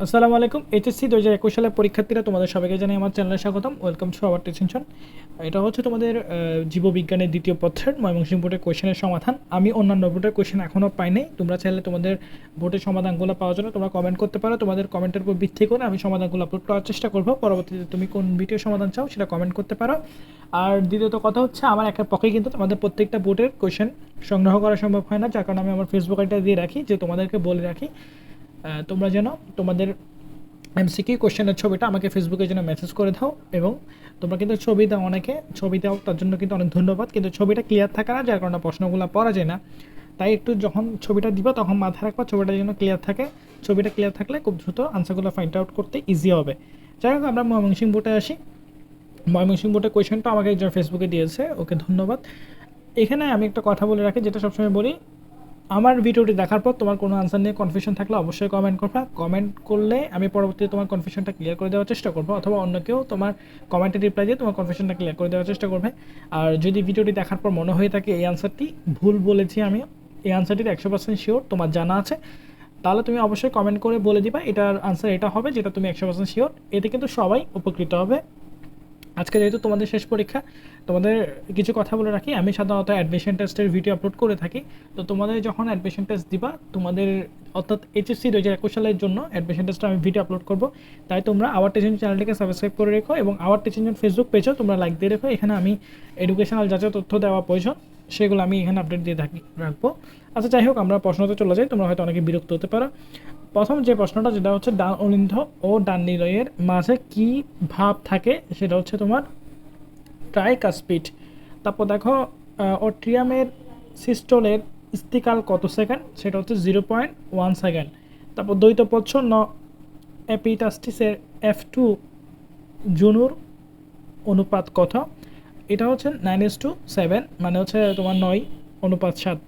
আসসালামু আলাইকুম। এইচএসসি 2021 সালের পরীক্ষার্থীরা তোমাদের সবাইকে জানাই আমার চ্যানেলে স্বাগতম। Welcome to our tension. এটা হচ্ছে তোমাদের জীববিজ্ঞানের দ্বিতীয় পত্রের ময়মনসিংহ বোর্ডের কোয়েশনের সমাধান। আমি অন্যান্য বোর্ডের কোয়েশন এখনও পাইনি। তোমরা চাইলে তোমাদের বোর্ডের সমাধানগুলো পাওয়ার জন্য তোমরা কমেন্ট করতে পারো। তোমাদের কমেন্টের উপর ভিত্তি করে আমি সমাধানগুলো আপলোড করার চেষ্টা করবো। পরবর্তীতে তুমি কোন ভিডিও সমাধান চাও সেটা কমেন্ট করতে পারো। আর দ্বিতীয়ত কথা হচ্ছে, আমার একের পক্ষে কিন্তু তোমাদের প্রত্যেকটা বোর্ডের কোয়েশন সংগ্রহ করা সম্ভব হয় না, যার কারণে আমি আমার ফেসবুক আইডিটা দিয়ে রাখি যে তোমাদেরকে বলে রাখি তোমরা যেন তোমাদের এমসিকিউ কোশ্চেনের ছবিটা আমাকে ফেসবুকে যেন মেসেজ করে দাও। এবং তোমরা কিন্তু ছবি দাও, অনেকে ছবি দাও, তার জন্য কিন্তু অনেক ধন্যবাদ। কিন্তু ছবিটা ক্লিয়ার থাকে না, যার কারণে প্রশ্নগুলো পড়া যায় না। তাই একটু যখন ছবিটা দিবা তখন মাথায় রাখবা ছবিটা যেন ক্লিয়ার থাকে। ছবিটা ক্লিয়ার থাকলে খুব দ্রুত আনসারগুলো ফাইন্ড আউট করতে ইজি হবে। যাই হোক, আমরা ময়মনসিংহ বোর্ডে আসি। ময়মনসিংহ বোর্ডের কোয়েশনটা আমাকে একজন ফেসবুকে দিয়েছে, ওকে ধন্যবাদ। এখানে আমি একটা কথা বলে রাখি, যেটা সবসময় বলি, আমার ভিডিওটি দেখার পর তোমার কোনো আনসার নিয়ে কনফিউশন থাকলে অবশ্যই কমেন্ট করবা। কমেন্ট করলে আমি পরবর্তীতে তোমার কনফিউশনটা ক্লিয়ার করে দেওয়ার চেষ্টা করবো, অথবা অন্য কেউ তোমার কমেন্টে রিপ্লাই দিয়ে তোমার কনফিউশনটা ক্লিয়ার করে দেওয়ার চেষ্টা করবে। আর যদি ভিডিওটি দেখার পর মনে হয়ে থাকে এই আনসারটি ভুল বলেছি, আমি এই আনসারটির 100% শিওর তোমার জানা আছে, তাহলে তুমি অবশ্যই কমেন্ট করে বলে দিবা এটার আনসার এটা হবে যেটা তুমি 100% শিওর। এতে কিন্তু সবাই উপকৃত হবে। আজকে যেহেতু তোমাদের শেষ পরীক্ষা, তোমাদের কিছু কথা বলে রাখি। আমি সাধারণত অ্যাডমিশন টেস্টের ভিডিও আপলোড করে থাকি। তো তোমাদের যখন অ্যাডমিশন টেস্ট দিবা, তোমাদের অর্থাৎ এইচএসসি 2021 সালের জন্য অ্যাডমিশন টেস্টে আমি ভিডিও আপলোড করব। তাই তোমরা আওয়ার টেনশন চ্যানেলটিকে সাবস্ক্রাইব করে রেখো এবং আওয়ার টেনশন ফেসবুক পেজও তোমরা লাইক দিয়ে রেখো। এখানে আমি এডুকেশনাল যা যা তথ্য দেওয়া প্রয়োজন সেগুলো আমি এখানে আপডেট দিয়ে রাখবো। আচ্ছা, যাই হোক, আমরা প্রশ্নতে চলে যাই। তোমরা হয়তো অনেকে বিরক্ত হতে পারো। প্রথম যে প্রশ্নটা, যেটা হচ্ছে ডান অলিন্ধ ও ডান নিলয়ের মাঝে কি ভাব থাকে, সেটা হচ্ছে তোমার ট্রাইকাসপিড। তারপর দেখো অট্রিয়ামের সিস্টোলের স্থিতিকাল কত সেকেন্ড, সেটা হচ্ছে 0.1 সেকেন্ড। তারপর দ্বৈত প্রচ্ছন্ন অ্যাপিটাস্টিসের F2 জুনুর অনুপাত কত, এটা হচ্ছে 9:7, মানে হচ্ছে তোমার 9:7।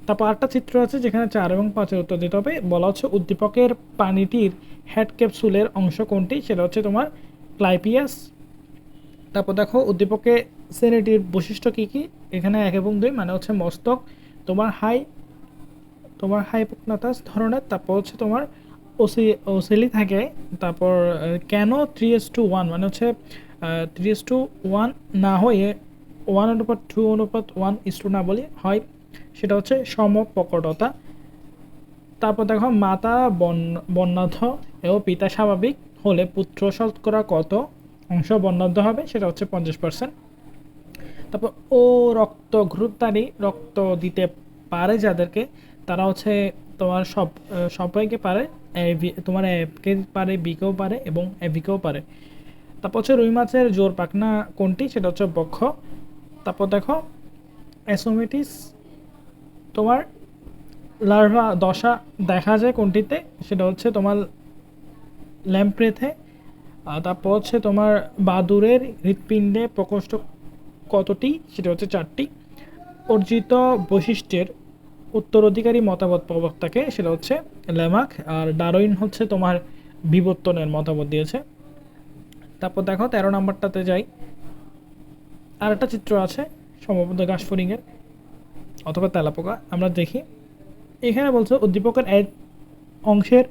তারপর আটটা চিত্র আছে যেখানে 4 এবং 5-এর উত্তর দিতে হবে। বলা হচ্ছে উদ্দীপকের পানিটির হেড ক্যাপসুলের অংশ কোনটি, সেটা হচ্ছে তোমার ক্লাইপিয়াস। তারপর দেখো উদ্দীপকে শ্রেণীটির বৈশিষ্ট্য কী কী, এখানে 1 এবং 2, মানে হচ্ছে মস্তক তোমার হাইপোকনাতাস ধরনের। তারপর হচ্ছে তোমার ওসেলি থাকে। তারপর কেন 3:1, মানে হচ্ছে 3:1 না হয়ে 1:2:1 না বলি হয়, সেটা হচ্ছে সমপ্রকটতা। তারপর দেখো মাতা বর্ণাঢ্য এবং পিতা স্বাভাবিক হলে পুত্র শতকরা কত অংশ বর্ণাঢ্য হবে, সেটা হচ্ছে 50%। তারপর ও রক্ত গ্রুপধারী রক্ত দিতে পারে যাদেরকে, তারা হচ্ছে তোমার সবাইকে পারে। তোমার এফকে পারে, বিকেও পারে এবং এভিকেও পারে। তারপর হচ্ছে রুই মাছের জোর পাখনা কোনটি, সেটা হচ্ছে বক্ষ। তারপর দেখো অ্যাসোমেটিস তোমার লার্ভা দশা দেখা যায় কোনটিতে, সেটা হচ্ছে তোমার ল্যাম্প্রেথে। তারপর হচ্ছে তোমার বাদুড়ের হৃৎপিণ্ডে প্রকোষ্ঠ কতটি, সেটা হচ্ছে 4টি। অর্জিত বৈশিষ্ট্যের উত্তরাধিকারী মতামত প্রবক্তাকে, সেটা হচ্ছে ল্যামার্ক। আর ডারউইন হচ্ছে তোমার বিবর্তনের মতামত দিয়েছে। তারপর দেখো 13 নম্বরটাতে যাই। আর একটা চিত্র আছে সম্ভবত ঘাসফড়িংয়ের অথবা তেলাপোকা, আমরা দেখি। এখানে বলছে উদ্দীপকের এক অংশের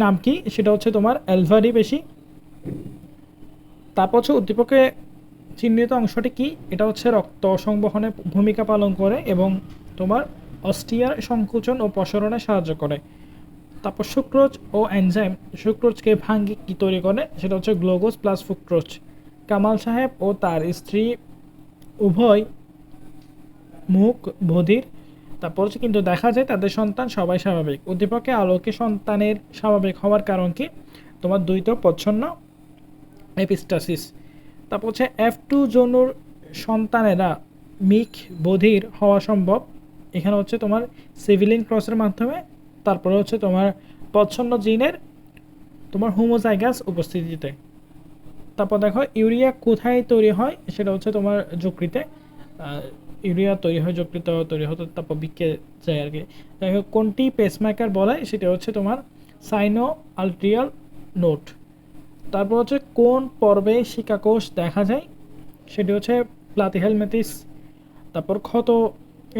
নাম কি, সেটা হচ্ছে তোমার অ্যালভারি বেশি। তারপর হচ্ছে উদ্দীপকে চিহ্নিত অংশটি কি, এটা হচ্ছে রক্ত সংবহনে ভূমিকা পালন করে এবং তোমার অস্টিয়ার সংকোচন ও প্রসারণে সাহায্য করে। তারপর সুক্রোজ ও এনজাইম সুক্রোজকে ভাঙ্গি কি তৈরি করে, সেটা হচ্ছে গ্লুকোজ প্লাস ফ্রুক্টোজ। কামাল সাহেব ও তার স্ত্রী উভয় মুখ বধির। তারপর হচ্ছে কিন্তু দেখা যায় তাদের সন্তান সবাই স্বাভাবিক। উদ্দীপকে আলোকে সন্তানের স্বাভাবিক হওয়ার কারণ কি, তোমার দ্বৈত প্রচ্ছন্ন এপিস্টাসিস। তারপর হচ্ছে F2 জনুর সন্তানেরা মিক বধির হওয়া সম্ভব, এখানে হচ্ছে তোমার সিভিলিন ক্রসের মাধ্যমে। তারপরে হচ্ছে তোমার প্রচ্ছন্ন জিনের তোমার হোমোজাইগাস উপস্থিতিতে। তারপর দেখো ইউরিয়া কোথায় তৈরি হয়, সেটা হচ্ছে তোমার যকৃতে। ইউরিয়া তৈরি হয় যকৃত তৈরি হতো, তারপর বিকে যায় আর কি। যাই হোক, কোনটি পেসমেকার বলে, সেটা হচ্ছে তোমার সাইনো আলট্রিয়াল নোট। তারপর হচ্ছে কোন পর্বে শিকাকোষ দেখা যায়, সেটি হচ্ছে প্লাটিহেলমিনথেস। তারপর ক্ষত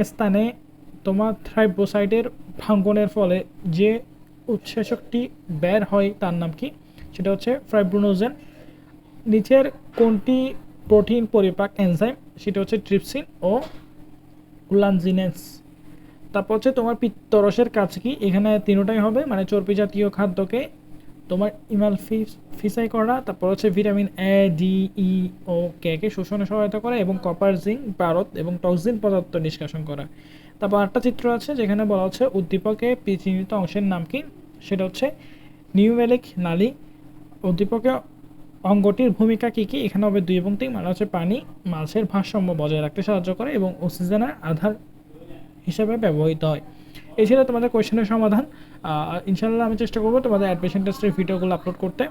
স্থানে তোমার থ্রাইবোসাইটের ভাঙ্গনের ফলে যে উৎসেচকটি বের হয় তার নাম কি? সেটা হচ্ছে ফাইব্রিনোজেন। নিচের কোনটি প্রোটিন পরিপাক এনজাইম? সেটা হচ্ছে ট্রিপসিন ও গ্লানজিনেস। তারপর হচ্ছে তোমার পিত্তরসের কাজ কি? এখানে তিনটাই হবে, মানে চর্বি জাতীয় খাদ্যকে তোমার ফিসাই করা, তারপর হচ্ছে ভিটামিন এ, ডি, ই ও কে কে শোষণে সহায়তা করা, এবং কপার, জিঙ্ক, পারদ এবং টক্সিন পদার্থ নিষ্কাশন করা। তারপর একটা চিত্র আছে যেখানে বলা হচ্ছে উদ্দীপকে চিহ্নিত অংশের নাম কি? সেটা হচ্ছে নিউমেরিক নালী। উদ্দীপকে অঙ্গটির ভূমিকা কী কী? এখানে হবে 2 এবং 3, মানে হচ্ছে পানি মাছের ভারসাম্য বজায় রাখতে সাহায্য করে এবং অক্সিজেনের আধার হিসেবে ব্যবহৃত হয়। এই ছিল তোমাদের কোয়েশ্চেনের সমাধান। ইনশাআল্লাহ আমি চেষ্টা করবো তোমাদের অ্যাডমিশন টেস্টের ভিডিওগুলো আপলোড করতে।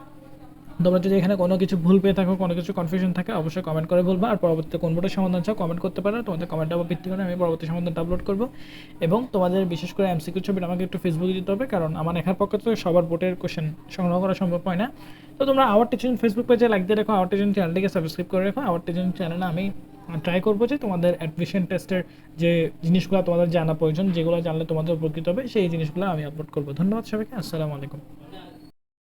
তোমরা যদি এখানে কোনো কিছু ভুল পেয়ে থাকো, কোনো কিছু কনফিউশন থাকে, অবশ্যই কমেন্ট করে বলবা। আর পরবর্তীতে কোন বোর্ডের সমাধান চাও কমেন্ট করতে পারো, তোমাদের কমেন্টের উপর ভিত্তি করে আমি পরবর্তী সমাধানটা আপলোড করবো। এবং তোমাদের বিশেষ করে এমসিকিউ ছবিটা আমাকে একটু ফেসবুকে দিতে হবে, কারণ আমার লেখার পক্ষে তো সবার বোর্ডের কোয়েশ্চেন সংগ্রহ করা সম্ভব হয় না। তো তোমরা আওয়ার টিচিং ফেসবুক পেজে লাইক দিয়ে রাখো, আওয়ার টিচিং চ্যানেলটিকে সাবস্ক্রাইব করে রাখো। আওয়ার টিচিং চ্যানেলে আমি ট্রাই করবো যে তোমাদের অ্যাডমিশন টেস্টের যে জিনিসগুলো তোমাদের জানা প্রয়োজন, যেগুলো জানলে তোমাদের উপকৃত হবে, সেই জিনিসগুলো আমি আপলোড করবো। ধন্যবাদ সবাইকে, আসসালামু আলাইকুম।